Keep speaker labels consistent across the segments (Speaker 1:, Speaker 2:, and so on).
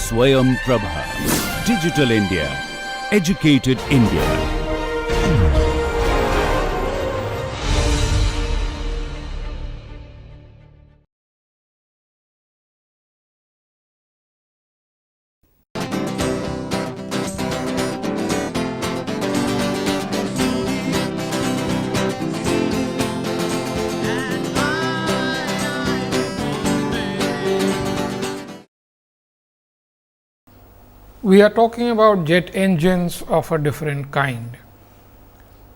Speaker 1: SwayamPrabha. Digital India. Educated India.
Speaker 2: We are talking about jet engines of a different kind.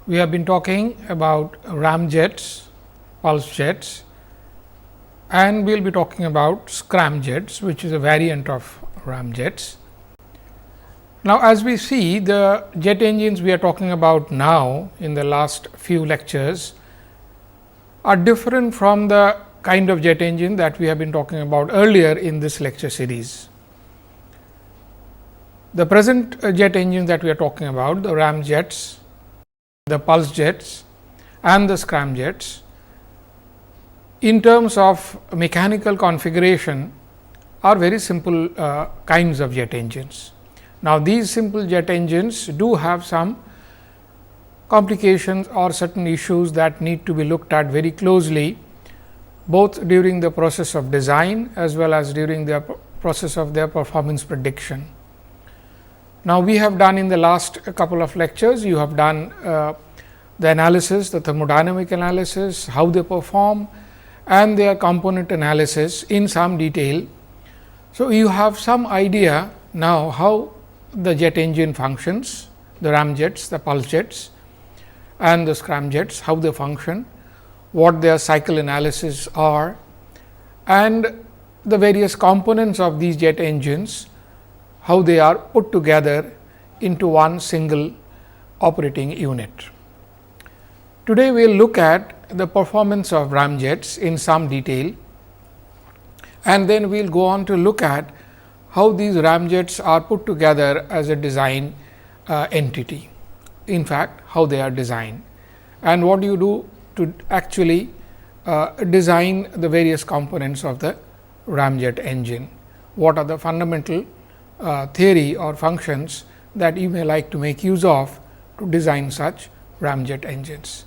Speaker 2: We have been talking about ramjets, pulse jets, and we will be talking about scramjets, which is a variant of ramjets. Now, as we see, the jet engines we are talking about now in the last few lectures are different from the kind of jet engine that we have been talking about earlier in this lecture series. The present jet engines that we are talking about, the ramjets, the pulse jets and the scramjets, in terms of mechanical configuration are very simple kinds of jet engines. Now, these simple jet engines do have some complications or certain issues that need to be looked at very closely, both during the process of design as well as during the process of their performance prediction. Now, we have done in the last couple of lectures, you have done the analysis, the thermodynamic analysis, how they perform and their component analysis in some detail. So, you have some idea now how the jet engine functions, the ramjets, the pulse jets and the scramjets, how they function, what their cycle analysis are and the various components of these jet engines, how they are put together into one single operating unit. Today, we will look at the performance of ramjets in some detail and then we will go on to look at how these ramjets are put together as a design entity. In fact, how they are designed and what you do to actually design the various components of the ramjet engine. What are the fundamental theory or functions that you may like to make use of to design such ramjet engines.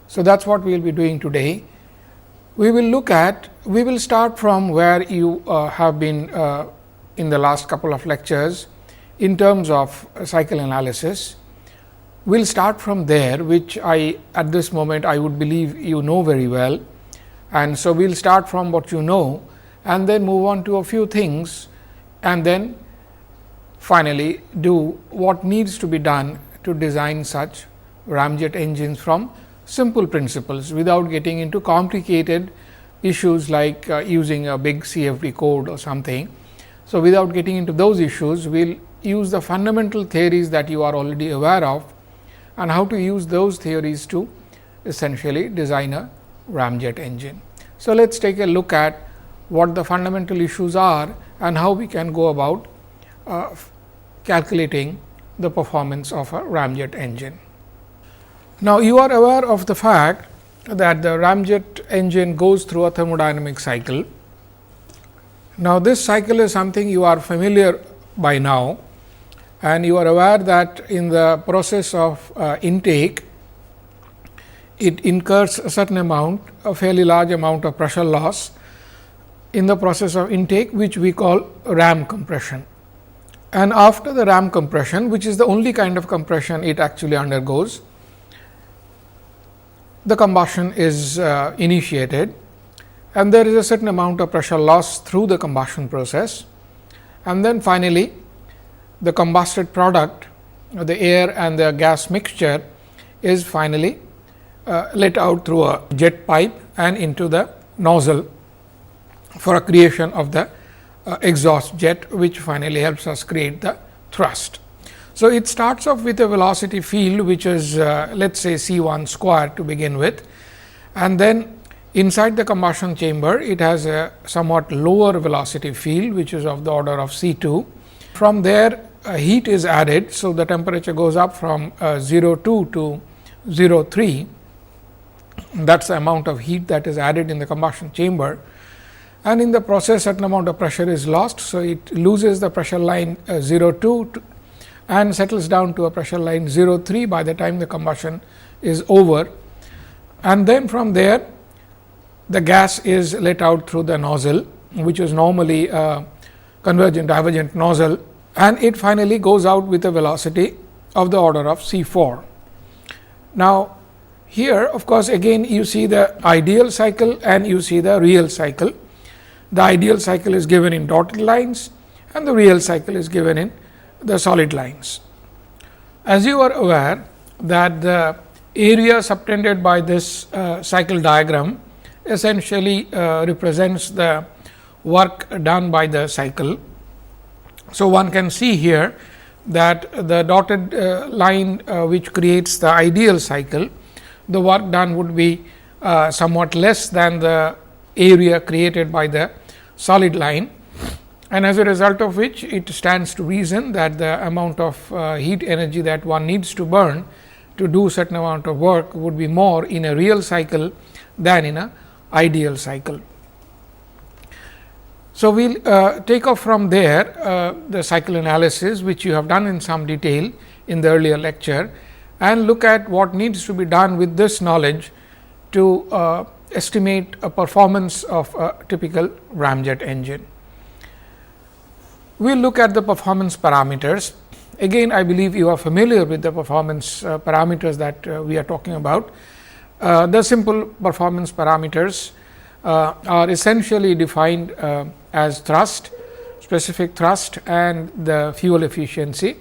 Speaker 2: So, that is what we will be doing today. We will start from where you have been in the last couple of lectures in terms of cycle analysis. We will start from there, which at this moment I would believe you know very well. And so, we will start from what you know and then move on to a few things and then finally, do what needs to be done to design such ramjet engines from simple principles, without getting into complicated issues like using a big CFD code or something. So, without getting into those issues, we will use the fundamental theories that you are already aware of and how to use those theories to essentially design a ramjet engine. So, let us take a look at what the fundamental issues are and how we can go about calculating the performance of a ramjet engine. Now, you are aware of the fact that the ramjet engine goes through a thermodynamic cycle. Now, this cycle is something you are familiar by now and you are aware that in the process of intake, it incurs a certain amount, a fairly large amount of pressure loss in the process of intake, which we call ram compression. And after the ram compression, which is the only kind of compression it actually undergoes, the combustion is initiated and there is a certain amount of pressure loss through the combustion process. And then finally, the combusted product, the air and the gas mixture is finally let out through a jet pipe and into the nozzle for a creation of the exhaust jet, which finally helps us create the thrust. So, it starts off with a velocity field, which is let us say C1 square to begin with, and then inside the combustion chamber it has a somewhat lower velocity field, which is of the order of C2. From there heat is added. So, the temperature goes up from 0.2 to 0.3, that is the amount of heat that is added in the combustion chamber. and in the process certain amount of pressure is lost. So, it loses the pressure line 02 and settles down to a pressure line 03 by the time the combustion is over, and then from there the gas is let out through the nozzle, which is normally a convergent divergent nozzle, and it finally goes out with a velocity of the order of C4. Now, here of course, again you see the ideal cycle and you see the real cycle. The ideal cycle is given in dotted lines and the real cycle is given in the solid lines. As you are aware that the area subtended by this cycle diagram essentially represents the work done by the cycle. So, one can see here that the dotted line which creates the ideal cycle, the work done would be somewhat less than the area created by the solid line, and as a result of which it stands to reason that the amount of heat energy that one needs to burn to do certain amount of work would be more in a real cycle than in a ideal cycle. So, we will take off from there the cycle analysis, which you have done in some detail in the earlier lecture, and look at what needs to be done with this knowledge to estimate a performance of a typical ramjet engine. We will look at the performance parameters. Again, I believe you are familiar with the performance parameters that we are talking about. The simple performance parameters are essentially defined as thrust, specific thrust and the fuel efficiency.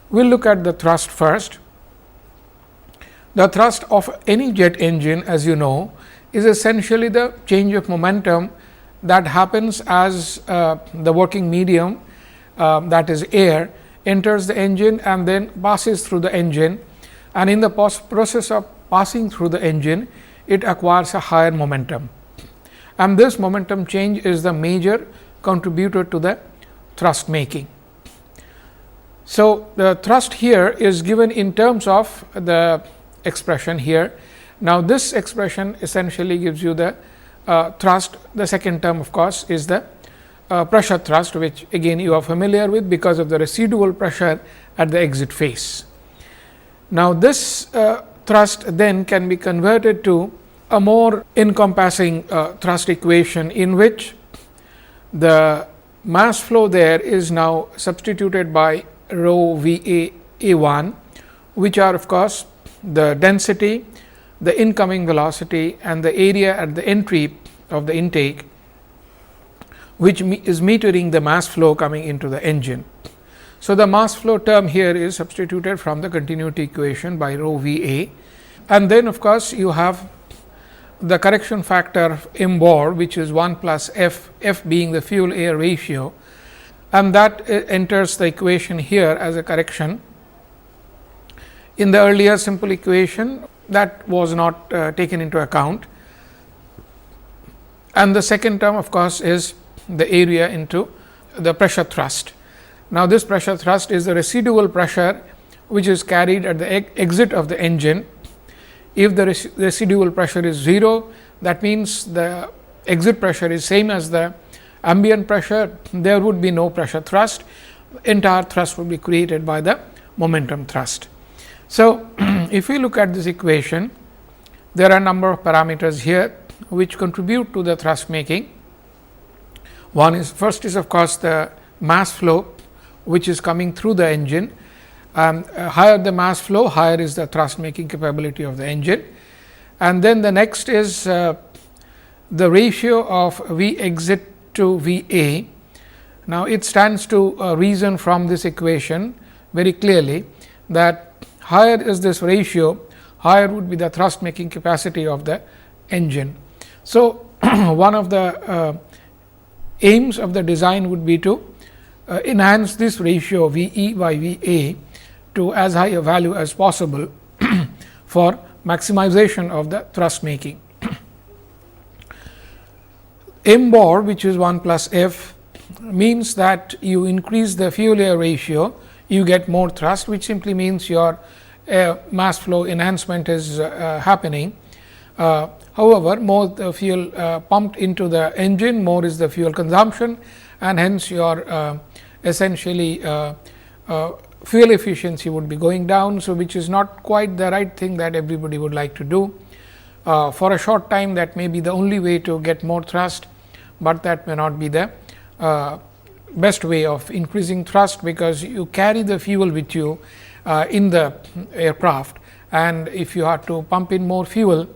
Speaker 2: We will look at the thrust first. The thrust of any jet engine, as you know, is essentially the change of momentum that happens as the working medium, that is air, enters the engine and then passes through the engine, and in the process of passing through the engine, it acquires a higher momentum, and this momentum change is the major contributor to the thrust making. So, the thrust here is given in terms of the expression here. Now, this expression essentially gives you the thrust. The second term of course, is the pressure thrust, which again you are familiar with because of the residual pressure at the exit face. Now, this thrust then can be converted to a more encompassing thrust equation, in which the mass flow there is now substituted by rho V A 1, which are of course the density, the incoming velocity and the area at the entry of the intake, which is metering the mass flow coming into the engine. So, the mass flow term here is substituted from the continuity equation by rho V A, and then of course, you have the correction factor m bar, which is 1 plus f, f being the fuel air ratio, and that enters the equation here as a correction. In the earlier simple equation, that was not taken into account, and the second term of course, is the area into the pressure thrust. Now, this pressure thrust is the residual pressure which is carried at the exit of the engine. If the residual pressure is 0, that means the exit pressure is same as the ambient pressure, there would be no pressure thrust, entire thrust would be created by the momentum thrust. So, if we look at this equation, there are a number of parameters here which contribute to the thrust making. One is, first is of course, the mass flow which is coming through the engine. Higher the mass flow, higher is the thrust making capability of the engine. And then the next is the ratio of V exit to V A. Now, it stands to reason from this equation very clearly that higher is this ratio, higher would be the thrust making capacity of the engine. So, one of the aims of the design would be to enhance this ratio V E by V A to as high a value as possible for maximization of the thrust making. M bar, which is 1 plus f, means that you increase the fuel air ratio, you get more thrust, which simply means your mass flow enhancement is happening. However, more the fuel pumped into the engine, more is the fuel consumption, and hence your essentially fuel efficiency would be going down. So, which is not quite the right thing that everybody would like to do. For a short time, that may be the only way to get more thrust, but that may not be the best way of increasing thrust, because you carry the fuel with you in the aircraft, and if you have to pump in more fuel,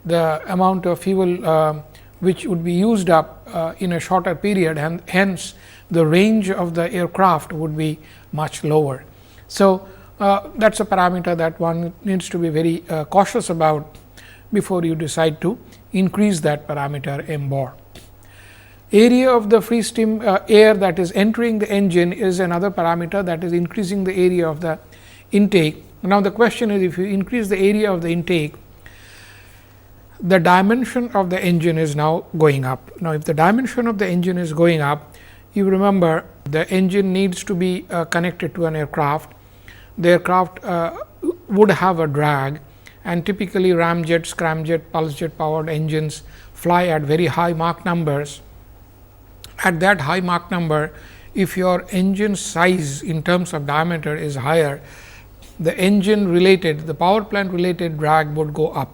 Speaker 2: the amount of fuel which would be used up in a shorter period, and hence the range of the aircraft would be much lower. So, that is a parameter that one needs to be very cautious about before you decide to increase that parameter M bar. Area of the free steam air that is entering the engine is another parameter that is increasing the area of the intake. Now, the question is, if you increase the area of the intake, the dimension of the engine is now going up. Now, if the dimension of the engine is going up, you remember the engine needs to be connected to an aircraft. The aircraft would have a drag, and typically Ramjet, Scramjet, Pulsejet powered engines fly at very high Mach numbers. At that high Mach number, if your engine size in terms of diameter is higher, the engine related, the power plant related drag would go up,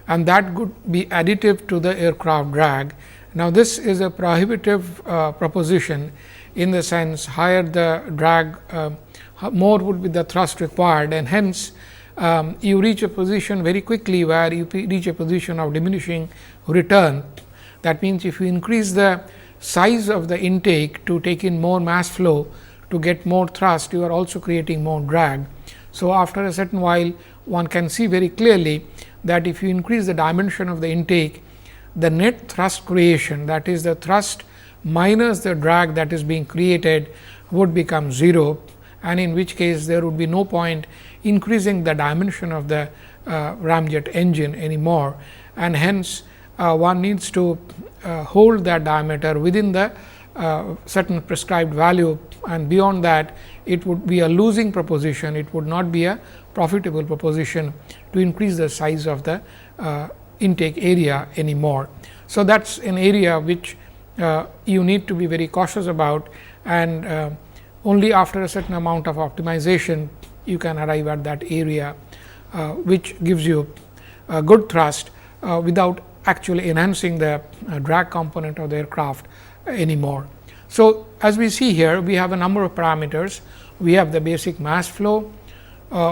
Speaker 2: and that could be additive to the aircraft drag. Now, this is a prohibitive proposition, in the sense higher the drag, more would be the thrust required, and hence you reach a position very quickly where you reach a position of diminishing return. That means, if you increase the size of the intake to take in more mass flow to get more thrust, you are also creating more drag. So, after a certain while, one can see very clearly that if you increase the dimension of the intake, the net thrust creation, that is the thrust minus the drag that is being created, would become 0, and in which case there would be no point increasing the dimension of the ramjet engine anymore, and hence one needs to hold that diameter within the certain prescribed value, and beyond that it would be a losing proposition. It would not be a profitable proposition to increase the size of the intake area anymore. So, that is an area which you need to be very cautious about, and only after a certain amount of optimization you can arrive at that area which gives you a good thrust without actually enhancing the drag component of the aircraft anymore. So, as we see here, we have a number of parameters. We have the basic mass flow,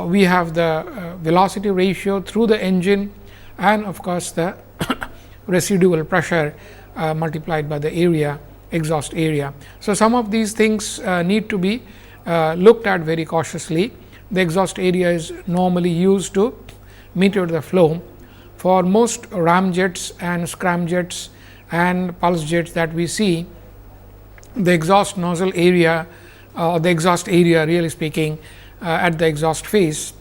Speaker 2: we have the velocity ratio through the engine, and of course, the residual pressure multiplied by the area, exhaust area. So, some of these things need to be looked at very cautiously. The exhaust area is normally used to meter the flow. For most ramjets and scramjets and pulse jets that we see, the exhaust nozzle area, the exhaust area really speaking at the exhaust face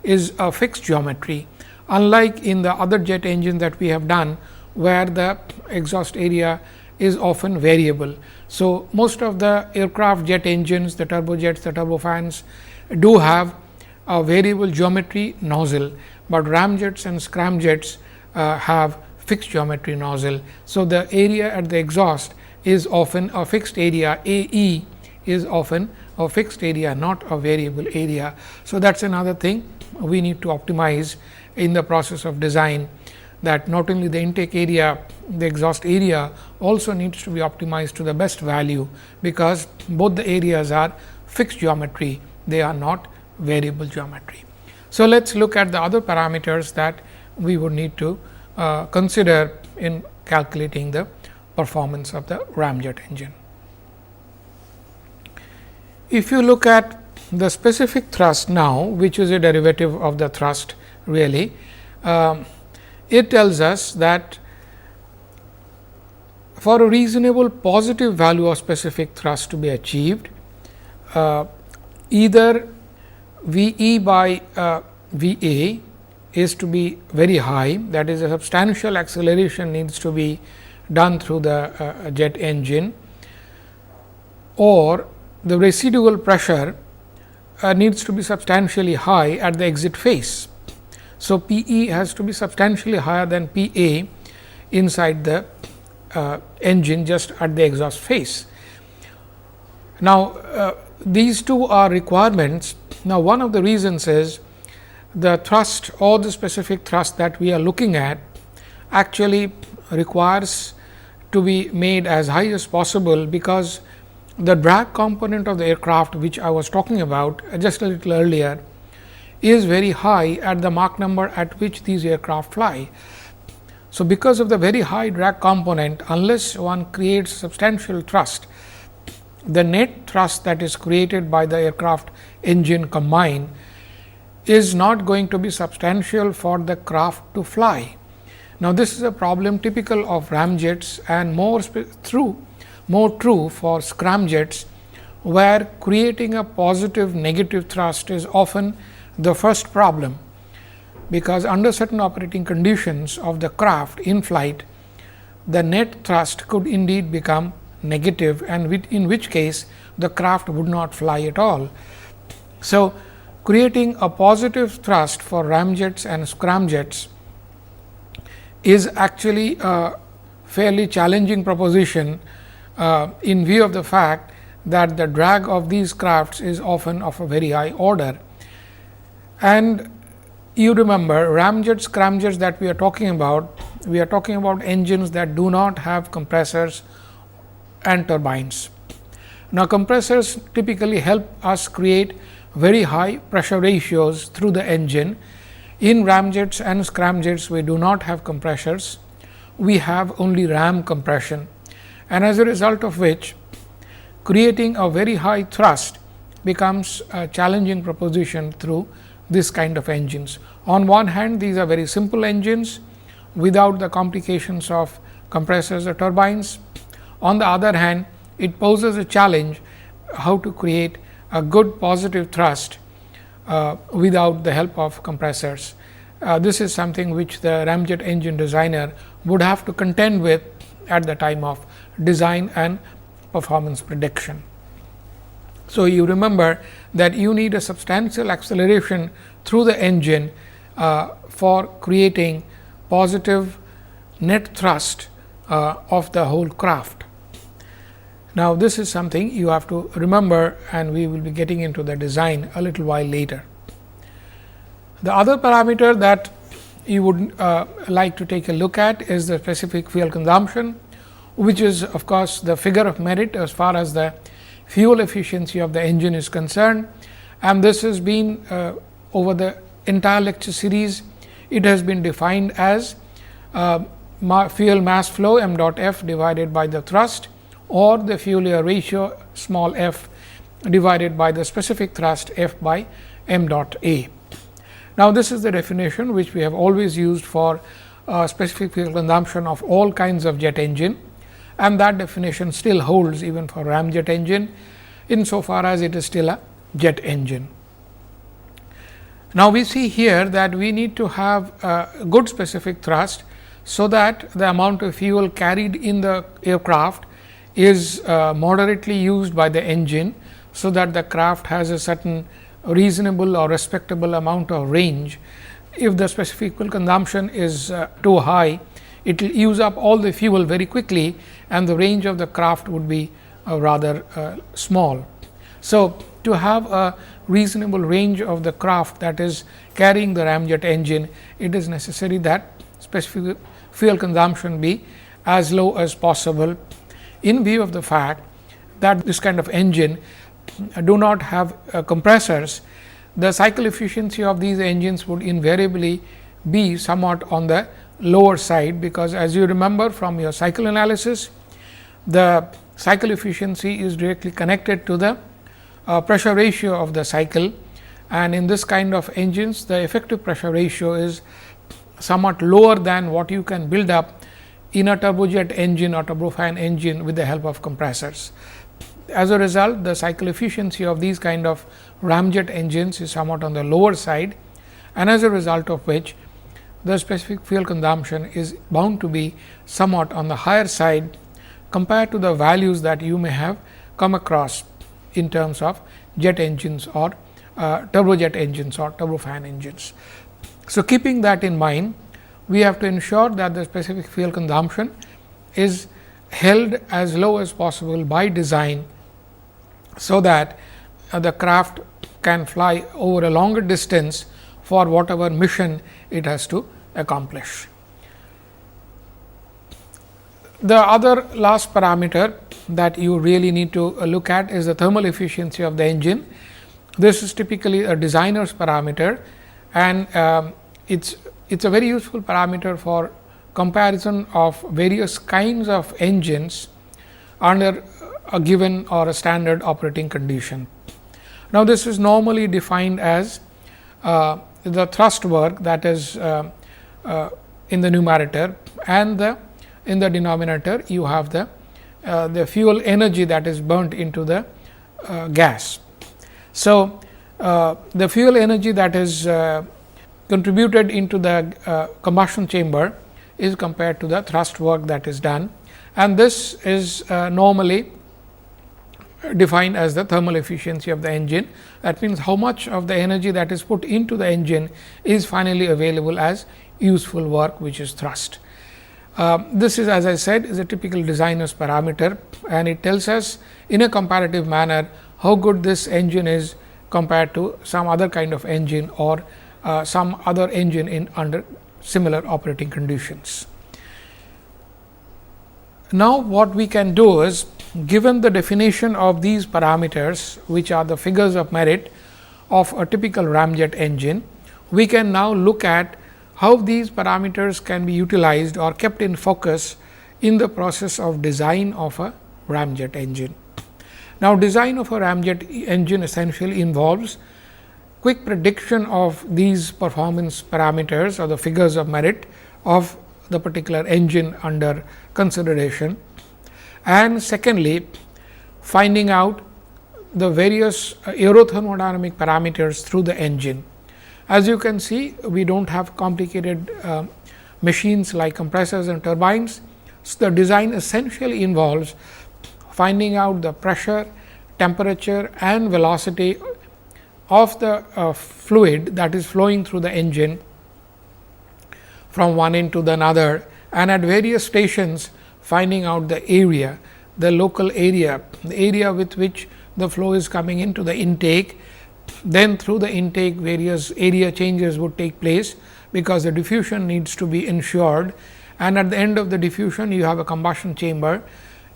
Speaker 2: is a fixed geometry, unlike in the other jet engine that we have done, where the exhaust area is often variable. So, most of the aircraft jet engines, the turbojets, the turbofans do have a variable geometry nozzle, but ramjets and scramjets have fixed geometry nozzle. So, the area at the exhaust is often a fixed area, AE is often a fixed area, not a variable area. So, that is another thing we need to optimize in the process of design, that not only the intake area, the exhaust area also needs to be optimized to the best value, because both the areas are fixed geometry, they are not variable geometry. So, let us look at the other parameters that we would need to consider in calculating the performance of the ramjet engine. If you look at the specific thrust now, which is a derivative of the thrust really, it tells us that for a reasonable positive value of specific thrust to be achieved, either V e by V a is to be very high, that is a substantial acceleration needs to be done through the jet engine, or the residual pressure needs to be substantially high at the exit face. So, P e has to be substantially higher than P a inside the engine just at the exhaust face. Now, these two are requirements. Now, one of the reasons is the thrust or the specific thrust that we are looking at actually requires to be made as high as possible, because the drag component of the aircraft, which I was talking about just a little earlier, is very high at the Mach number at which these aircraft fly. So, because of the very high drag component, unless one creates substantial thrust, the net thrust that is created by the aircraft engine combined is not going to be substantial for the craft to fly. Now, this is a problem typical of ramjets and more true for scramjets, where creating a positive negative thrust is often the first problem, because under certain operating conditions of the craft in flight, the net thrust could indeed become negative, and in which case the craft would not fly at all. So, creating a positive thrust for ramjets and scramjets is actually a fairly challenging proposition in view of the fact that the drag of these crafts is often of a very high order. And you remember ramjets, scramjets that we are talking about engines that do not have compressors and turbines. Now, compressors typically help us create very high pressure ratios through the engine. In ramjets and scramjets, we do not have compressors, we have only ram compression, and as a result of which creating a very high thrust becomes a challenging proposition through this kind of engines. On one hand, these are very simple engines without the complications of compressors or turbines. On the other hand, it poses a challenge how to create a good positive thrust without the help of compressors. This is something which the ramjet engine designer would have to contend with at the time of design and performance prediction. So, you remember that you need a substantial acceleration through the engine for creating positive net thrust of the whole craft. Now, this is something you have to remember, and we will be getting into the design a little while later. The other parameter that you would like to take a look at is the specific fuel consumption, which is of course, the figure of merit as far as the fuel efficiency of the engine is concerned, and this has been over the entire lecture series. It has been defined as fuel mass flow m dot f divided by the thrust, or the fuel air ratio small f divided by the specific thrust f by m dot a. Now, this is the definition which we have always used for specific fuel consumption of all kinds of jet engine, and that definition still holds even for ramjet engine, insofar as it is still a jet engine. Now, we see here that we need to have a good specific thrust, so that the amount of fuel carried in the aircraft is moderately used by the engine, so that the craft has a certain reasonable or respectable amount of range. If the specific fuel consumption is too high, it will use up all the fuel very quickly, and the range of the craft would be rather small. So, to have a reasonable range of the craft that is carrying the ramjet engine, it is necessary that specific fuel consumption be as low as possible, in view of the fact that this kind of engine do not have compressors. The cycle efficiency of these engines would invariably be somewhat on the lower side, because as you remember from your cycle analysis, the cycle efficiency is directly connected to the pressure ratio of the cycle, and in this kind of engines the effective pressure ratio is somewhat lower than what you can build up in a turbojet engine or turbofan engine with the help of compressors. As a result, the cycle efficiency of these kind of ramjet engines is somewhat on the lower side, and as a result of which the specific fuel consumption is bound to be somewhat on the higher side compared to the values that you may have come across in terms of jet engines or turbojet engines or turbofan engines. So, keeping that in mind, we have to ensure that the specific fuel consumption is held as low as possible by design, so that the craft can fly over a longer distance for whatever mission it has to accomplish. The other last parameter that you really need to look at is the thermal efficiency of the engine. This is typically a designer's parameter, and it's a very useful parameter for comparison of various kinds of engines under a given or a standard operating condition. Now, this is normally defined as the thrust work, that is in the numerator, and in the denominator you have the fuel energy that is burnt into the gas. So, the fuel energy that is contributed into the combustion chamber is compared to the thrust work that is done, and this is normally defined as the thermal efficiency of the engine. That means, how much of the energy that is put into the engine is finally available as useful work, which is thrust. This is, as I said, is a typical designer's parameter, and it tells us in a comparative manner how good this engine is compared to some other kind of engine or some other engine in under similar operating conditions. Now, what we can do is, given the definition of these parameters, which are the figures of merit of a typical ramjet engine, we can now look at how these parameters can be utilized or kept in focus in the process of design of a ramjet engine. Now, design of a ramjet engine essentially involves quick prediction of these performance parameters or the figures of merit of the particular engine under consideration, and secondly, finding out the various aerothermodynamic parameters through the engine. As you can see, we do not have complicated machines like compressors and turbines. So, the design essentially involves finding out the pressure, temperature and velocity of the fluid that is flowing through the engine from one end to the another, and at various stations finding out the area, the local area, the area with which the flow is coming into the intake. Then through the intake, various area changes would take place, because the diffusion needs to be ensured, and at the end of the diffusion you have a combustion chamber.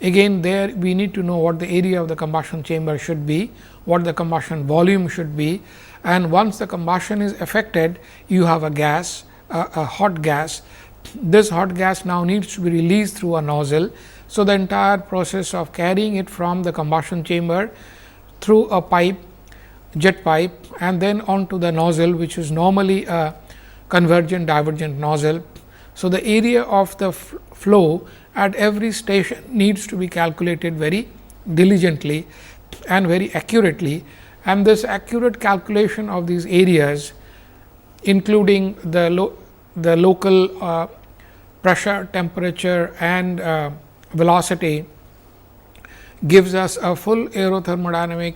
Speaker 2: Again, there we need to know what the area of the combustion chamber should be, what the combustion volume should be, and once the combustion is effected, you have a gas, a hot gas. This hot gas now needs to be released through a nozzle. So, the entire process of carrying it from the combustion chamber through a pipe, jet pipe, and then onto the nozzle, which is normally a convergent divergent nozzle. So, the area of the flow at every station needs to be calculated very diligently and very accurately, and this accurate calculation of these areas, including the local pressure, temperature and velocity, gives us a full aerothermodynamic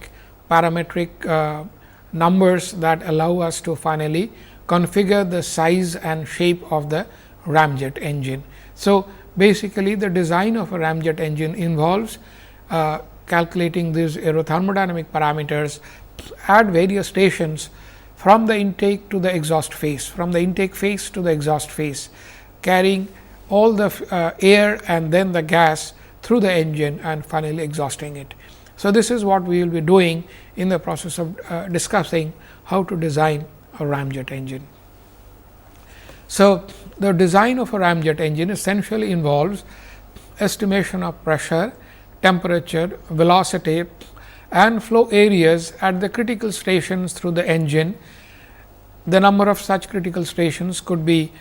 Speaker 2: parametric numbers that allow us to finally configure the size and shape of the ramjet engine. So, basically the design of a ramjet engine involves calculating these aerothermodynamic parameters at various stations, from the intake to the exhaust phase, from the intake phase to the exhaust phase, carrying all the air and then the gas through the engine and finally exhausting it. So, this is what we will be doing in the process of discussing how to design a ramjet engine. So, the design of a ramjet engine essentially involves estimation of pressure, temperature, velocity and flow areas at the critical stations through the engine. The number of such critical stations could be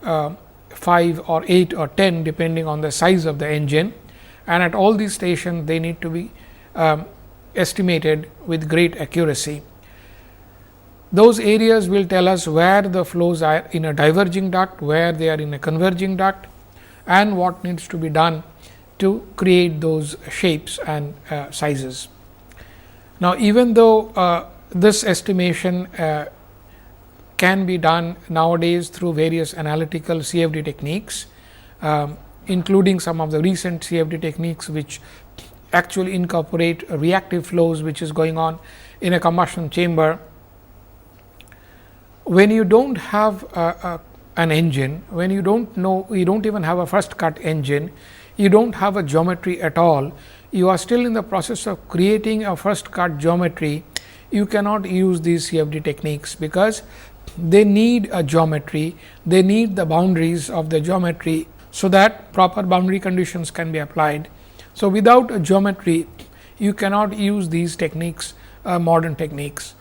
Speaker 2: 5 or 8 or 10 depending on the size of the engine, and at all these stations they need to be estimated with great accuracy. Those areas will tell us where the flows are in a diverging duct, where they are in a converging duct, and what needs to be done to create those shapes and sizes. Now, even though this estimation can be done nowadays through various analytical CFD techniques, including some of the recent CFD techniques, which actually incorporate reactive flows, which is going on in a combustion chamber. When you do not have an engine, when you do not even have a first cut engine, you do not have a geometry at all, you are still in the process of creating a first cut geometry, you cannot use these CFD techniques, because they need a geometry, they need the boundaries of the geometry, so that proper boundary conditions can be applied. So, without a geometry, you cannot use these techniques, modern techniques.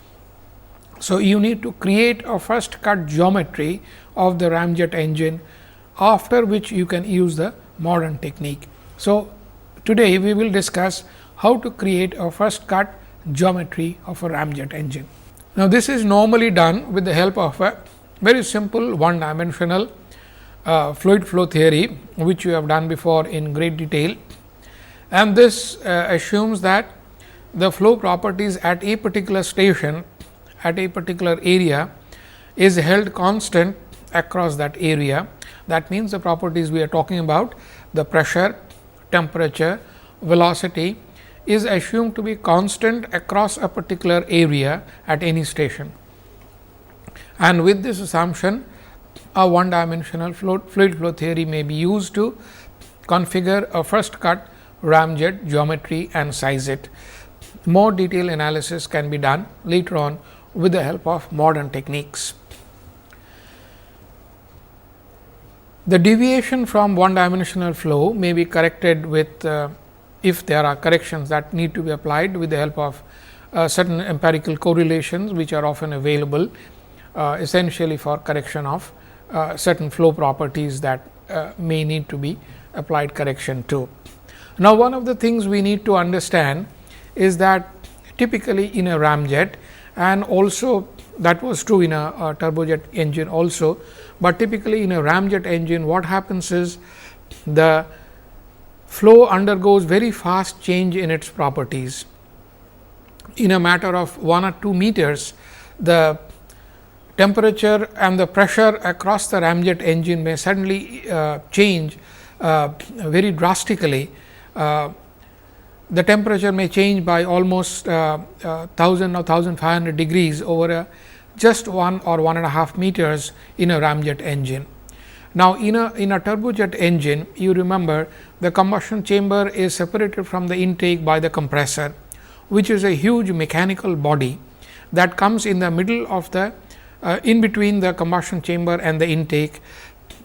Speaker 2: So, you need to create a first cut geometry of the ramjet engine, after which you can use the modern technique. So, today we will discuss how to create a first cut geometry of a ramjet engine. Now, this is normally done with the help of a very simple one dimensional fluid flow theory, which you have done before in great detail, and this assumes that the flow properties at a particular station, at a particular area, is held constant across that area. That means, the properties we are talking about, the pressure, temperature, velocity, is assumed to be constant across a particular area at any station. And with this assumption, a one dimensional fluid flow theory may be used to configure a first cut ramjet geometry and size it. More detailed analysis can be done later on with the help of modern techniques. The deviation from one dimensional flow may be corrected with if there are corrections that need to be applied with the help of certain empirical correlations, which are often available essentially for correction of certain flow properties that may need to be applied correction to. Now, one of the things we need to understand is that typically in a ramjet, and also that was true in a turbojet engine also, but typically in a ramjet engine, what happens is the flow undergoes very fast change in its properties. In a matter of 1 or 2 meters, the temperature and the pressure across the ramjet engine may suddenly change very drastically. The temperature may change by almost 1000 or 1500 degrees over just 1 or 1.5 meters in a ramjet engine. Now, in a turbojet engine, you remember the combustion chamber is separated from the intake by the compressor, which is a huge mechanical body that comes in the middle of the in between the combustion chamber and the intake.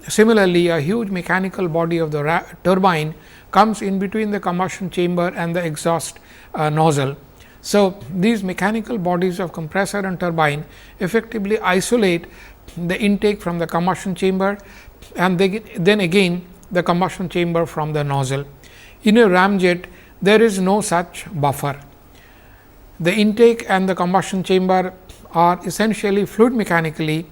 Speaker 2: Similarly, a huge mechanical body of the turbine comes in between the combustion chamber and the exhaust nozzle. So, these mechanical bodies of compressor and turbine effectively isolate the intake from the combustion chamber, and then again the combustion chamber from the nozzle. In a ramjet, there is no such buffer. The intake and the combustion chamber are essentially fluid mechanically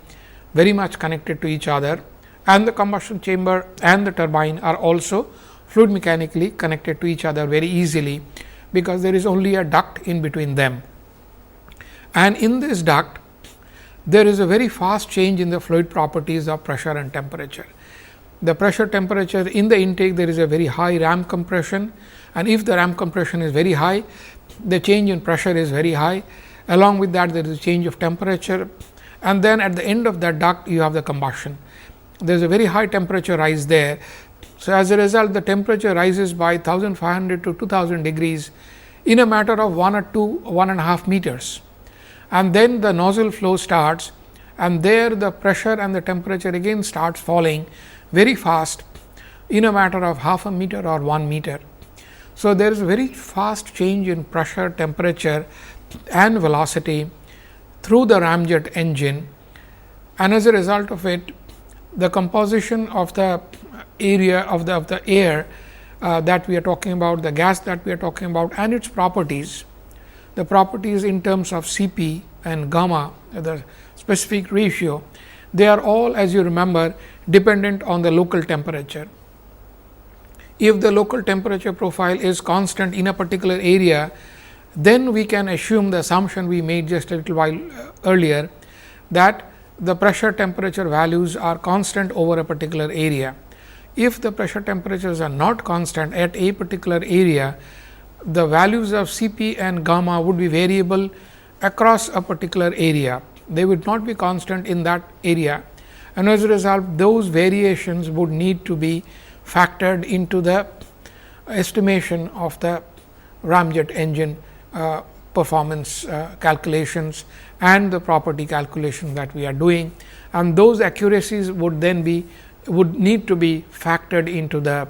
Speaker 2: very much connected to each other, and the combustion chamber and the turbine are also fluid mechanically connected to each other very easily, because there is only a duct in between them. And in this duct, there is a very fast change in the fluid properties of pressure and temperature. The pressure temperature in the intake, there is a very high ram compression, and if the ram compression is very high, the change in pressure is very high. Along with that, there is a change of temperature, and then at the end of that duct, you have the combustion. There is a very high temperature rise there. So, as a result, the temperature rises by 1500 to 2000 degrees in a matter of 1 or 2, 1.5 meters. And then the nozzle flow starts, and there the pressure and the temperature again starts falling very fast in a matter of half a meter or 1 meter. So, there is a very fast change in pressure, temperature and velocity through the ramjet engine, and as a result of it, the composition of the area of the air that we are talking about, the gas that we are talking about, and its properties, the properties in terms of Cp and gamma, the specific ratio, they are all, as you remember, dependent on the local temperature. If the local temperature profile is constant in a particular area, then we can assume the assumption we made just a little while earlier, that the pressure temperature values are constant over a particular area. If the pressure temperatures are not constant at a particular area, the values of Cp and gamma would be variable across a particular area. They would not be constant in that area, and as a result those variations would need to be factored into the estimation of the ramjet engine performance calculations and the property calculation that we are doing, and those accuracies would then be need to be factored into the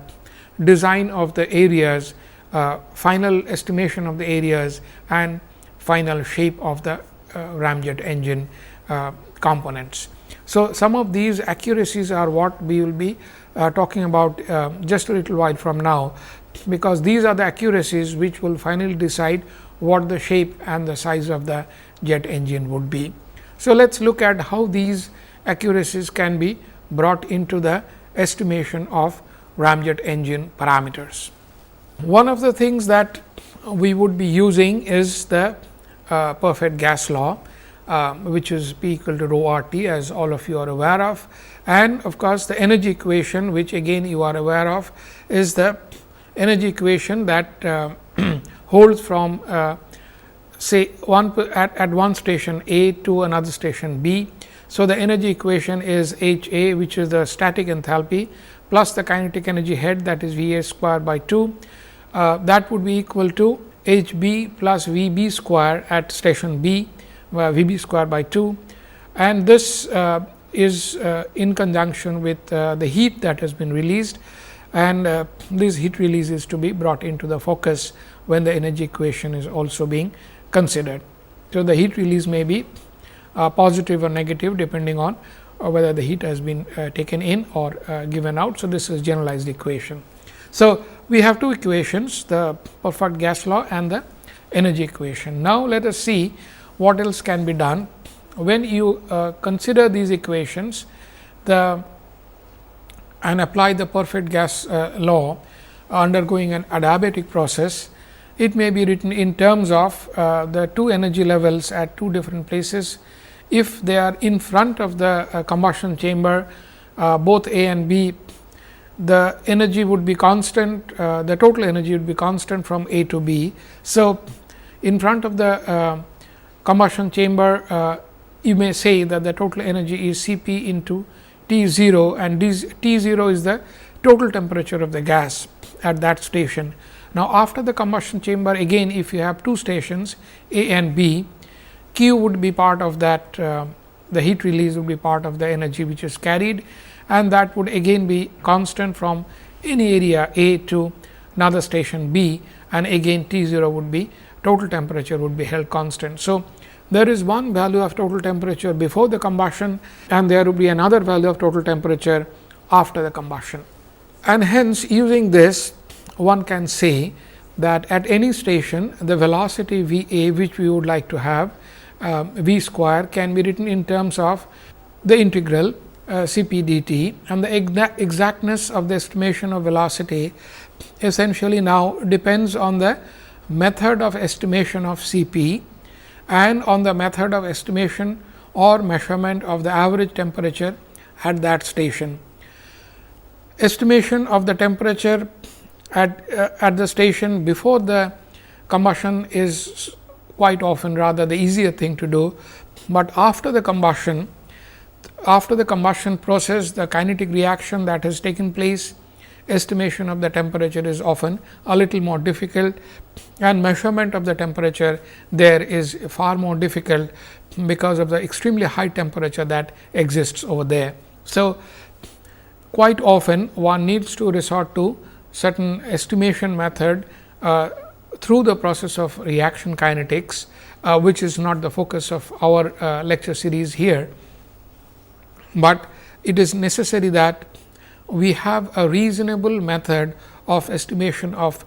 Speaker 2: design of the areas, final estimation of the areas and final shape of the ramjet engine components. So, some of these accuracies are what we will be talking about just a little while from now, because these are the accuracies which will finally decide what the shape and the size of the jet engine would be. So, let us look at how these accuracies can be brought into the estimation of ramjet engine parameters. One of the things that we would be using is the perfect gas law, which is P equal to rho r T, as all of you are aware of, and of course, the energy equation, which again you are aware of, is the energy equation that holds from say at one station A to another station B. So, the energy equation is H A, which is the static enthalpy, plus the kinetic energy head, that is V A square by 2. That would be equal to H B plus V B square at station B, V B square by 2, and this is in conjunction with the heat that has been released, and this heat release is to be brought into the focus when the energy equation is also being considered. So, the heat release may be positive or negative depending on whether the heat has been taken in or given out. So, this is generalized equation. So, we have two equations, the perfect gas law and the energy equation. Now, let us see what else can be done when you consider these equations and apply the perfect gas law undergoing an adiabatic process. It may be written in terms of the two energy levels at two different places. If they are in front of the combustion chamber, both A and B, the energy would be constant, the total energy would be constant from A to B. So, in front of the combustion chamber, you may say that the total energy is C p into T 0, and T 0 is the total temperature of the gas at that station. Now, after the combustion chamber, again if you have two stations A and B, Q would be part of that, the heat release would be part of the energy which is carried, and that would again be constant from any area A to another station B, and again T 0 would be total temperature would be held constant. So, there is one value of total temperature before the combustion, and there would be another value of total temperature after the combustion. And hence, using this, one can say that at any station the velocity V A, which we would like to have V square, can be written in terms of the integral C p d t, and the exactness of the estimation of velocity essentially now depends on the method of estimation of C p and on the method of estimation or measurement of the average temperature at that station. Estimation of the temperature at the station before the combustion is quite often rather the easier thing to do, but after the combustion process, the kinetic reaction that has taken place, estimation of the temperature is often a little more difficult, and measurement of the temperature there is far more difficult because of the extremely high temperature that exists over there. So, quite often one needs to resort to certain estimation method through the process of reaction kinetics, which is not the focus of our lecture series here, but it is necessary that we have a reasonable method of estimation of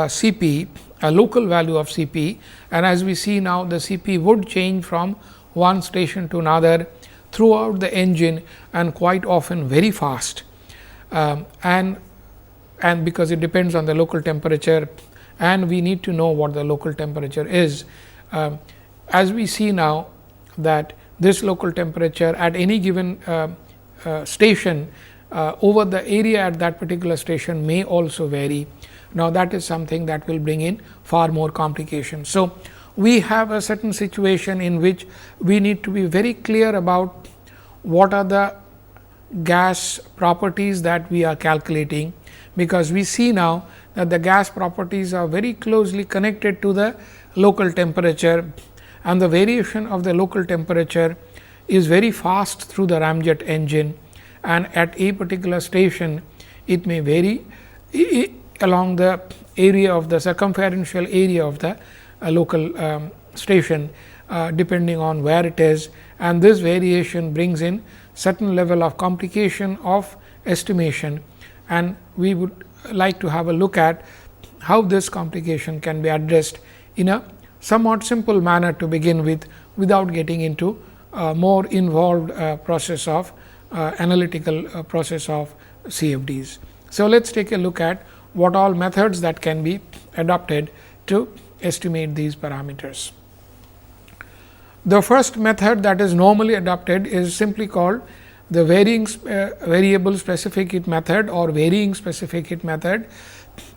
Speaker 2: C p, a local value of C p, and as we see now the C p would change from one station to another throughout the engine, and quite often very fast, and because it depends on the local temperature, and we need to know what the local temperature is. As we see now that this local temperature at any given station over the area at that particular station may also vary. Now, that is something that will bring in far more complications. So, we have a certain situation in which we need to be very clear about what are the gas properties that we are calculating, because we see now that the gas properties are very closely connected to the local temperature, and the variation of the local temperature is very fast through the ramjet engine, and at a particular station it may vary along the area of the circumferential area of the local station depending on where it is, and this variation brings in certain level of complication of estimation, and we would like to have a look at how this complication can be addressed in a somewhat simple manner to begin with, without getting into more involved process of analytical process of CFDs. So, let us take a look at what all methods that can be adopted to estimate these parameters. The first method that is normally adopted is simply called the variable specific heat method or varying specific heat method,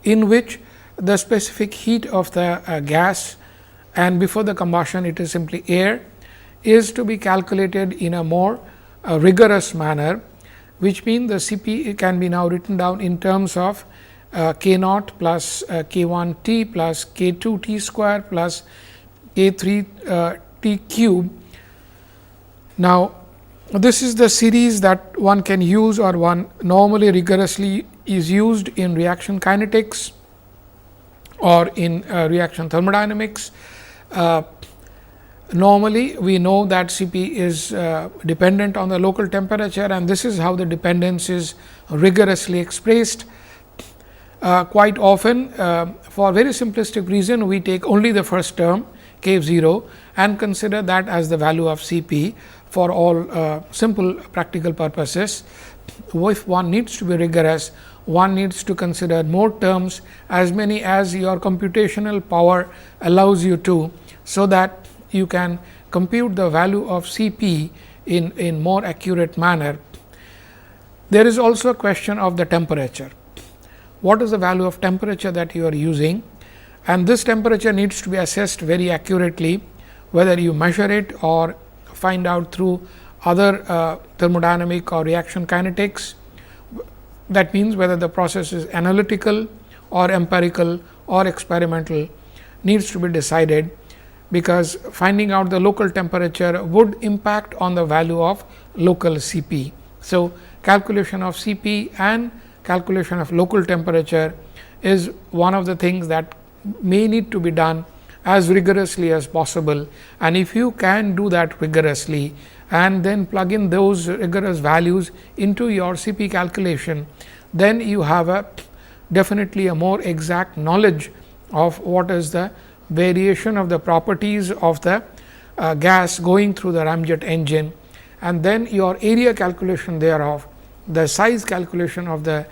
Speaker 2: in which the specific heat of the gas, and before the combustion it is simply air, is to be calculated in a more rigorous manner, which means the Cp can be now written down in terms of k naught plus k 1 t plus k 2 t square plus k 3 t cube. Now, this is the series that one can use, or one normally rigorously is used in reaction kinetics or in reaction thermodynamics. Normally, we know that Cp is dependent on the local temperature, and this is how the dependence is rigorously expressed. Quite often, for very simplistic reason, we take only the first term k 0 and consider that as the value of Cp for all simple practical purposes. If one needs to be rigorous, one needs to consider more terms, as many as your computational power allows you to, so that you can compute the value of Cp in more accurate manner. There is also a question of the temperature. What is the value of temperature that you are using, and this temperature needs to be assessed very accurately, whether you measure it or find out through other thermodynamic or reaction kinetics. That means, whether the process is analytical or empirical or experimental needs to be decided, because finding out the local temperature would impact on the value of local Cp. So, calculation of Cp and calculation of local temperature is one of the things that may need to be done as rigorously as possible, and if you can do that rigorously and then plug in those rigorous values into your Cp calculation, then you have a definitely a more exact knowledge of what is the variation of the properties of the gas going through the ramjet engine, and then your area calculation thereof, the size calculation of the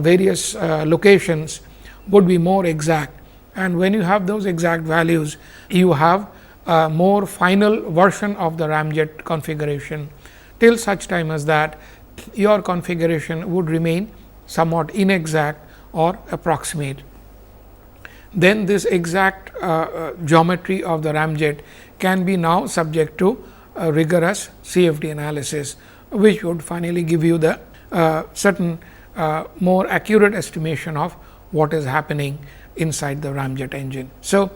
Speaker 2: various locations would be more exact. And when you have those exact values, you have a more final version of the ramjet configuration, till such time as that your configuration would remain somewhat inexact or approximate. Then this exact geometry of the ramjet can be now subject to rigorous CFD analysis, which would finally give you the certain more accurate estimation of what is happening inside the ramjet engine. So,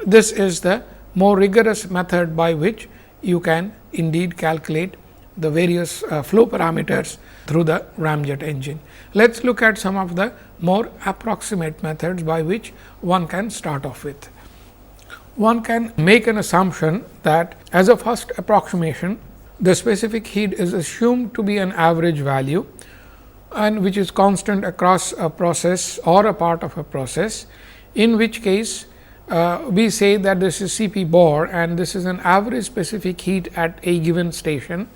Speaker 2: this is the more rigorous method by which you can indeed calculate the various flow parameters through the ramjet engine. Let us look at some of the more approximate methods by which one can start off with. One can make an assumption that as a first approximation, the specific heat is assumed to be an average value, and which is constant across a process or a part of a process, in which case we say that this is Cp bar and this is an average specific heat at a given station.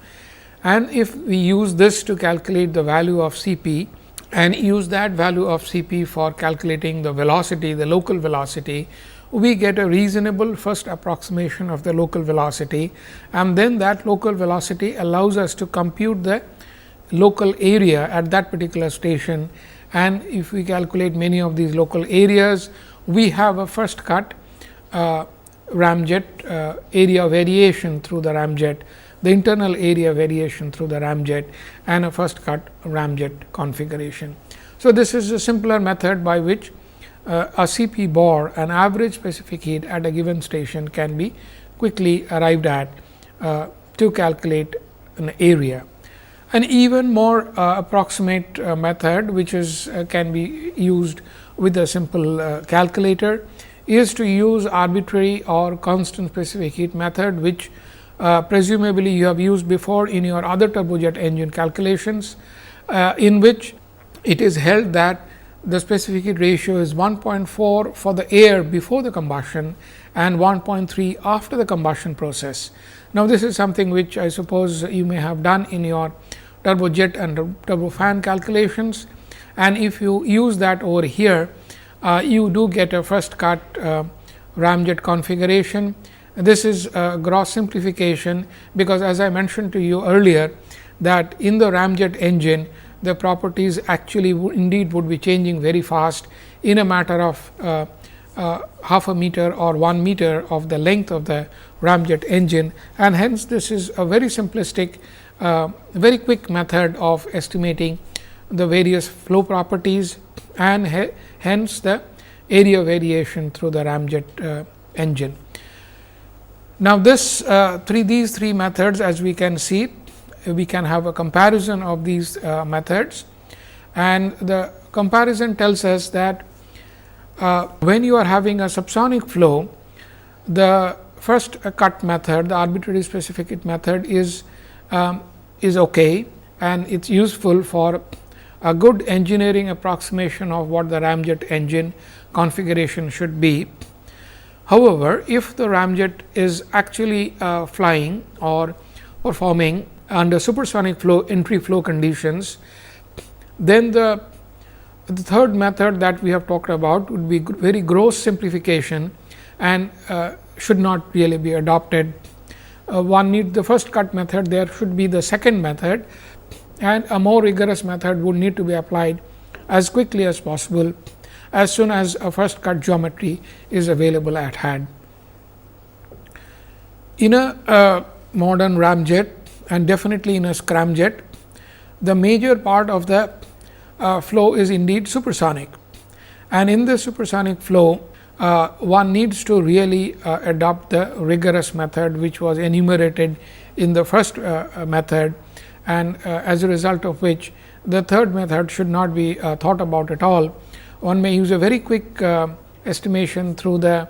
Speaker 2: And if we use this to calculate the value of Cp and use that value of Cp for calculating the velocity, the local velocity, we get a reasonable first approximation of the local velocity, and then that local velocity allows us to compute the local area at that particular station. And if we calculate many of these local areas, we have a first cut ramjet area variation through the ramjet, the internal area variation through the ramjet, and a first cut ramjet configuration. So, this is a simpler method by which a Cp bore, an average specific heat at a given station, can be quickly arrived at to calculate an area. An even more approximate method, which is can be used with a simple calculator, is to use arbitrary or constant specific heat method, which presumably you have used before in your other turbojet engine calculations, in which it is held that the specific heat ratio is 1.4 for the air before the combustion and 1.3 after the combustion process. Now, this is something which I suppose you may have done in your turbojet and turbofan calculations, and if you use that over here, you do get a first cut ramjet configuration. This is a gross simplification, because as I mentioned to you earlier, that in the ramjet engine the properties actually indeed would be changing very fast in a matter of half a meter or 1 meter of the length of the ramjet engine, and hence this is a very simplistic, very quick method of estimating the various flow properties and hence the area variation through the ramjet engine. Now, these three methods, as we can see, we can have a comparison of these methods, and the comparison tells us that when you are having a subsonic flow, the first cut method, the arbitrary specific heat method is okay, and it is useful for a good engineering approximation of what the ramjet engine configuration should be. However, if the ramjet is actually flying or performing under supersonic flow entry flow conditions, then the third method that we have talked about would be very gross simplification and should not really be adopted. One need the first cut method, there should be the second method, and a more rigorous method would need to be applied as quickly as possible as soon as a first cut geometry is available at hand. In a modern ramjet and definitely in a scramjet, the major part of the flow is indeed supersonic, and in the supersonic flow one needs to really adopt the rigorous method which was enumerated in the first method, and as a result of which the third method should not be thought about at all. One may use a very quick estimation through the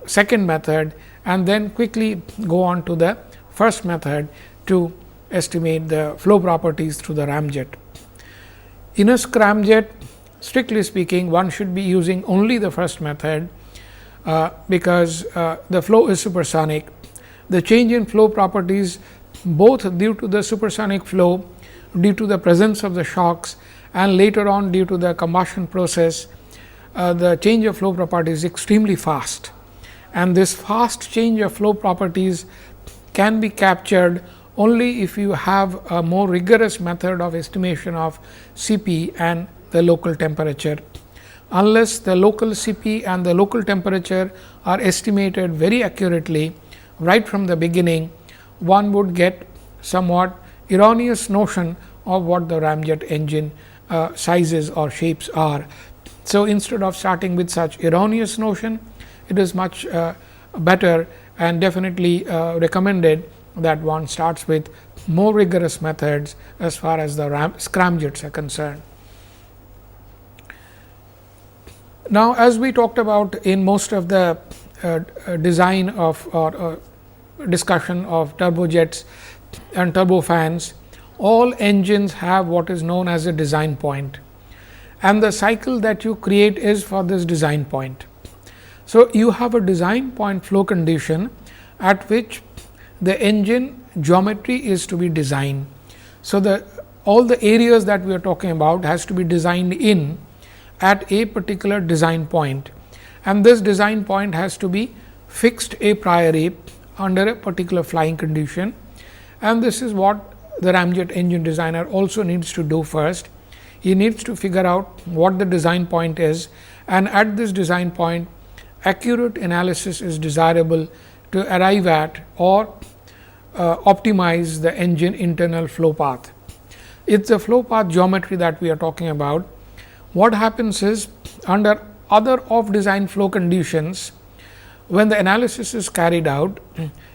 Speaker 2: second method and then quickly go on to the first method to estimate the flow properties through the ramjet. In a scramjet, strictly speaking, one should be using only the first method, because the flow is supersonic. The change in flow properties, both due to the supersonic flow, due to the presence of the shocks, and later on due to the combustion process, the change of flow properties is extremely fast, and this fast change of flow properties can be captured only if you have a more rigorous method of estimation of Cp and the local temperature. Unless the local Cp and the local temperature are estimated very accurately right from the beginning, one would get somewhat erroneous notion of what the ramjet engine sizes or shapes are. So, instead of starting with such erroneous notion, it is much better and definitely recommended that one starts with more rigorous methods as far as the scramjets are concerned. Now, as we talked about in most of the design of or discussion of turbojets and turbofans, all engines have what is known as a design point, and the cycle that you create is for this design point. So, you have a design point flow condition at which the engine geometry is to be designed. So, the all the areas that we are talking about has to be designed in at a particular design point, and this design point has to be fixed a priori under a particular flying condition. And this is what the ramjet engine designer also needs to do first. He needs to figure out what the design point is, and at this design point accurate analysis is desirable to arrive at or optimize the engine internal flow path. It is the flow path geometry that we are talking about. What happens is, under other off design flow conditions, when the analysis is carried out,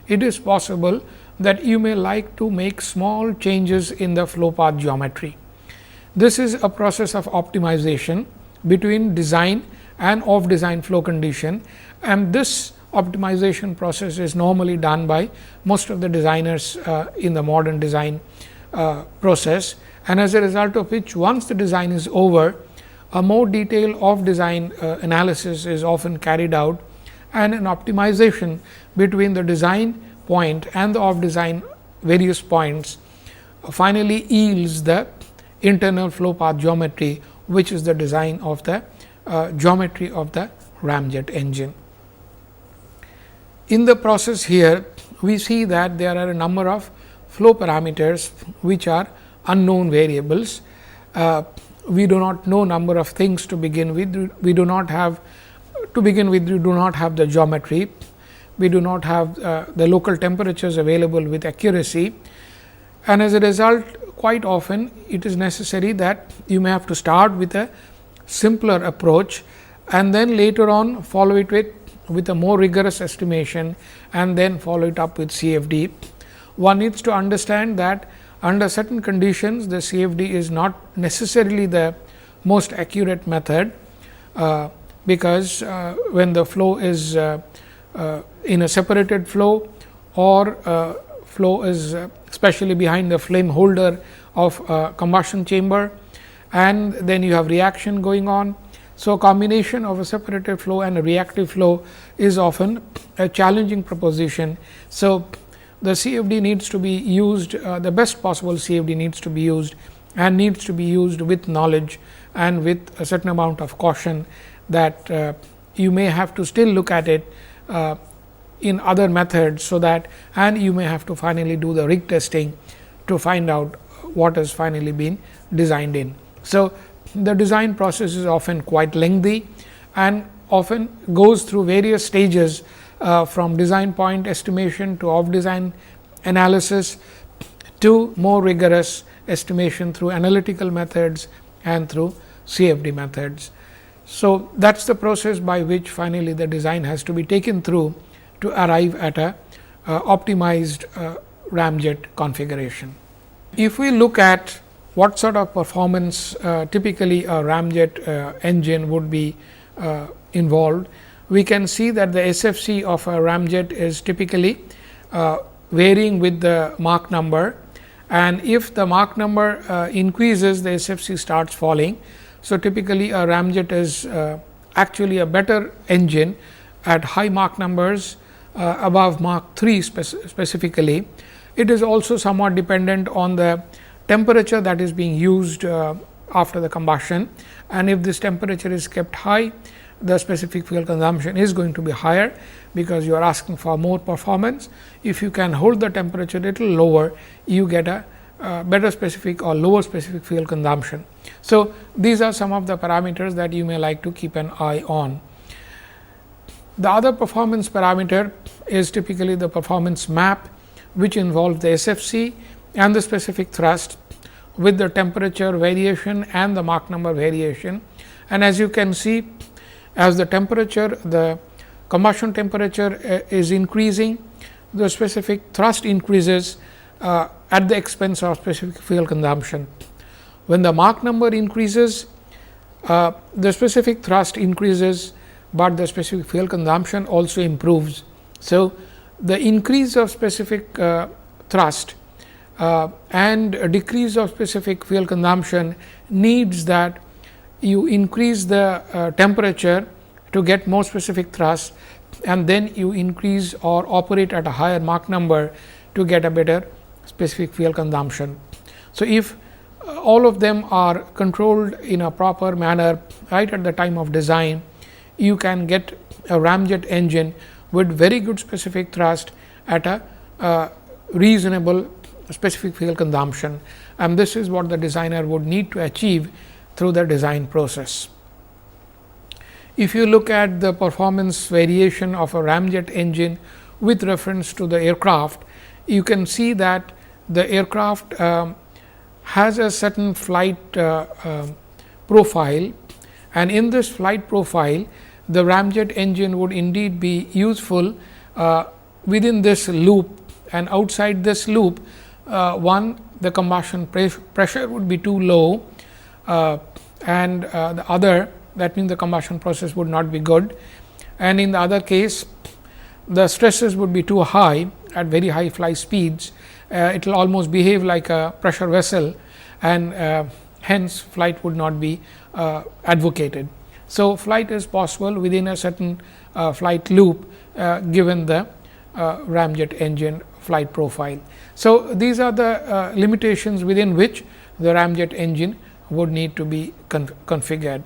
Speaker 2: it is possible that you may like to make small changes in the flow path geometry. This is a process of optimization between design and off design flow condition, and this optimization process is normally done by most of the designers in the modern design process, and as a result of which, once the design is over, a more detailed off design analysis is often carried out, and an optimization between the design point and the off design various points finally yields the internal flow path geometry, which is the design of the geometry of the ramjet engine. In the process here, we see that there are a number of flow parameters which are unknown variables. We do not know number of things to begin with. We do not have the geometry. We do not have the local temperatures available with accuracy, and as a result, quite often it is necessary that you may have to start with a simpler approach, and then later on follow it with a more rigorous estimation, and then follow it up with CFD. One needs to understand that under certain conditions, the CFD is not necessarily the most accurate method, because when the flow is in a separated flow, or flow is especially behind the flame holder of combustion chamber, and then you have reaction going on. So, combination of a separated flow and a reactive flow is often a challenging proposition. So, the CFD needs to be used, the best possible CFD needs to be used, and needs to be used with knowledge and with a certain amount of caution, that you may have to still look at it in other methods. So, that and you may have to finally do the rig testing to find out what has finally been designed in. So, the design process is often quite lengthy and often goes through various stages, from design point estimation to off design analysis to more rigorous estimation through analytical methods and through CFD methods. So, that is the process by which finally the design has to be taken through to arrive at a optimized ramjet configuration. If we look at what sort of performance typically a ramjet engine would be involved, we can see that the SFC of a ramjet is typically varying with the Mach number, and if the Mach number increases, the SFC starts falling. So, typically a ramjet is actually a better engine at high Mach numbers, above Mach 3 specifically. It is also somewhat dependent on the temperature that is being used after the combustion, and if this temperature is kept high, the specific fuel consumption is going to be higher, because you are asking for more performance. If you can hold the temperature a little lower, you get a better specific or lower specific fuel consumption. So, these are some of the parameters that you may like to keep an eye on. The other performance parameter is typically the performance map, which involves the SFC and the specific thrust with the temperature variation and the Mach number variation. And as you can see, as the temperature, the combustion temperature is increasing, the specific thrust increases at the expense of specific fuel consumption. When the Mach number increases, the specific thrust increases, but the specific fuel consumption also improves. So, the increase of specific thrust and a decrease of specific fuel consumption needs that you increase the temperature to get more specific thrust, and then you increase or operate at a higher Mach number to get a better specific fuel consumption. So, if all of them are controlled in a proper manner right at the time of design, you can get a ramjet engine with very good specific thrust at a reasonable specific fuel consumption, and this is what the designer would need to achieve through the design process. If you look at the performance variation of a ramjet engine with reference to the aircraft, you can see that the aircraft has a certain flight profile, and in this flight profile the ramjet engine would indeed be useful within this loop, and outside this loop the combustion pressure would be too low, and the other, that means the combustion process would not be good, and in the other case the stresses would be too high at very high flight speeds. It will almost behave like a pressure vessel, and hence flight would not be advocated. So, flight is possible within a certain flight loop given the ramjet engine flight profile. So, these are the limitations within which the ramjet engine would need to be configured.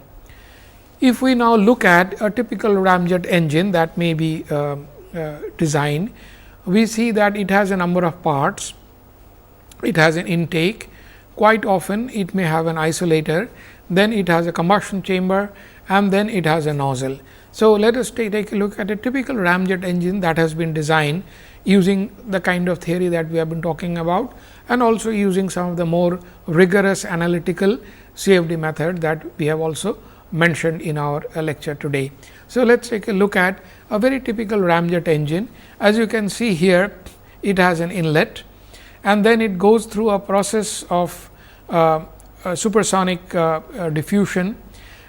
Speaker 2: If we now look at a typical ramjet engine that may be designed, we see that it has a number of parts. It has an intake, quite often it may have an isolator, then it has a combustion chamber, and then it has a nozzle. So, let us take a look at a typical ramjet engine that has been designed using the kind of theory that we have been talking about, and also using some of the more rigorous analytical CFD method that we have also mentioned in our lecture today. So, let us take a look at a very typical ramjet engine. As you can see here, it has an inlet, and then it goes through a process of supersonic diffusion,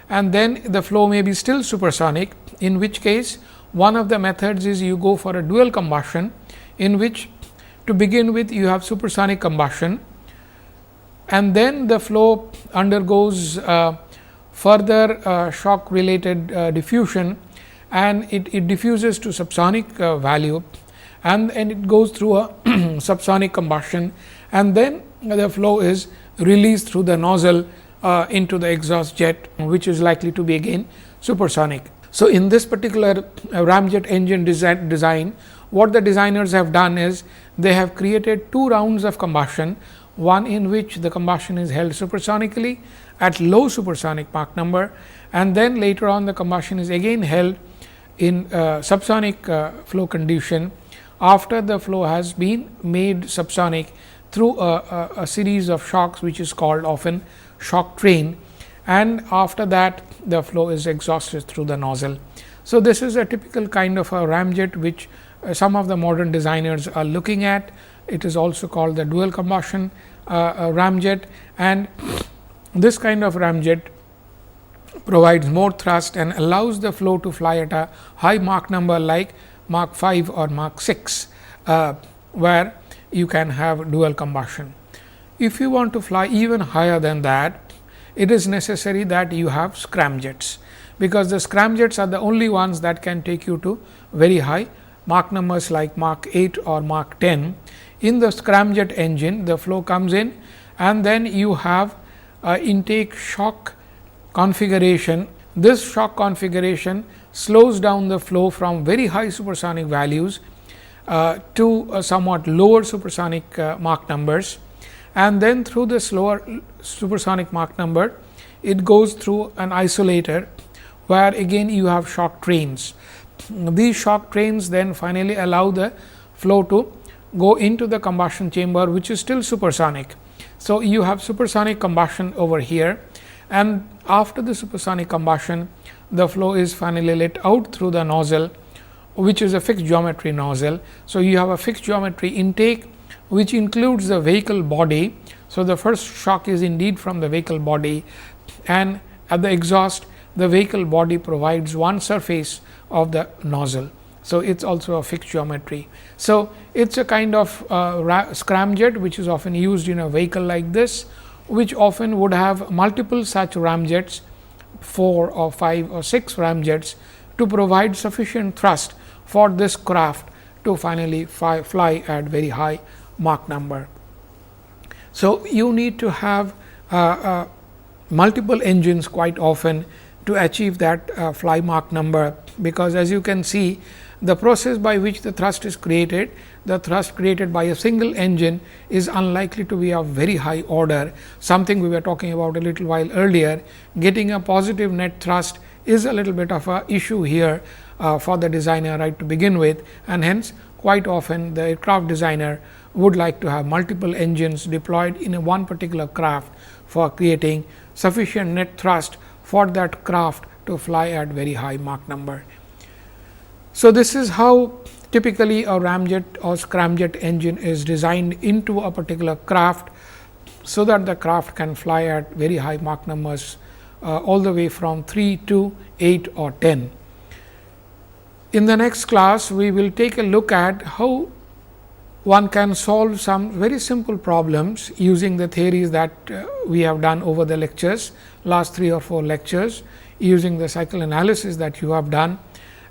Speaker 2: and then the flow may be still supersonic, in which case one of the methods is you go for a dual combustion, in which to begin with you have supersonic combustion, and then the flow undergoes further shock related diffusion, and it diffuses to subsonic value, and it goes through a subsonic combustion, and then the flow is released through the nozzle into the exhaust jet, which is likely to be again supersonic. So, in this particular ramjet engine design, what the designers have done is they have created two rounds of combustion, one in which the combustion is held supersonically at low supersonic Mach number, and then later on the combustion is again held in subsonic flow condition after the flow has been made subsonic through a series of shocks, which is called often shock train, and after that the flow is exhausted through the nozzle. So, this is a typical kind of a ramjet which some of the modern designers are looking at. It is also called the dual combustion ramjet, and this kind of ramjet provides more thrust and allows the flow to fly at a high Mach number like Mach 5 or Mach 6, where you can have dual combustion. If you want to fly even higher than that, it is necessary that you have scramjets, because the scramjets are the only ones that can take you to very high Mach numbers like Mach 8 or Mach 10. In the scramjet engine, the flow comes in, and then you have intake shock configuration. This shock configuration slows down the flow from very high supersonic values to somewhat lower supersonic Mach numbers, and then through the slower supersonic Mach number, it goes through an isolator, where again you have shock trains. These shock trains then finally allow the flow to go into the combustion chamber, which is still supersonic. So, you have supersonic combustion over here, and after the supersonic combustion, the flow is finally let out through the nozzle, which is a fixed geometry nozzle. So, you have a fixed geometry intake, which includes the vehicle body. So, the first shock is indeed from the vehicle body, and at the exhaust the vehicle body provides one surface of the nozzle. So, it is also a fixed geometry. So, it is a kind of scramjet which is often used in a vehicle like this, which often would have multiple such ramjets, 4 or 5 or 6 ramjets, to provide sufficient thrust for this craft to finally fly at very high Mach number. So, you need to have multiple engines quite often to achieve that fly Mach number, because as you can see, the process by which the thrust is created, the thrust created by a single engine is unlikely to be of very high order, something we were talking about a little while earlier. Getting a positive net thrust is a little bit of a issue here for the designer right to begin with, and hence quite often the aircraft designer would like to have multiple engines deployed in a one particular craft for creating sufficient net thrust for that craft to fly at very high Mach number. So, this is how typically a Ramjet or Scramjet engine is designed into a particular craft, so that the craft can fly at very high Mach numbers all the way from 3 to 8 or 10. In the next class, we will take a look at how one can solve some very simple problems using the theories that we have done over the lectures, last 3 or 4 lectures, using the cycle analysis that you have done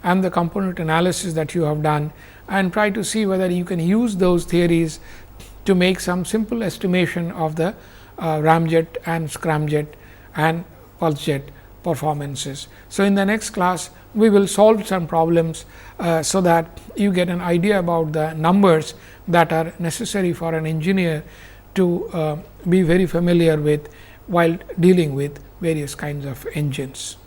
Speaker 2: and the component analysis that you have done, and try to see whether you can use those theories to make some simple estimation of the Ramjet and Scramjet and Pulsejet performances. So, in the next class, we will solve some problems so that you get an idea about the numbers that are necessary for an engineer to be very familiar with while dealing with various kinds of engines.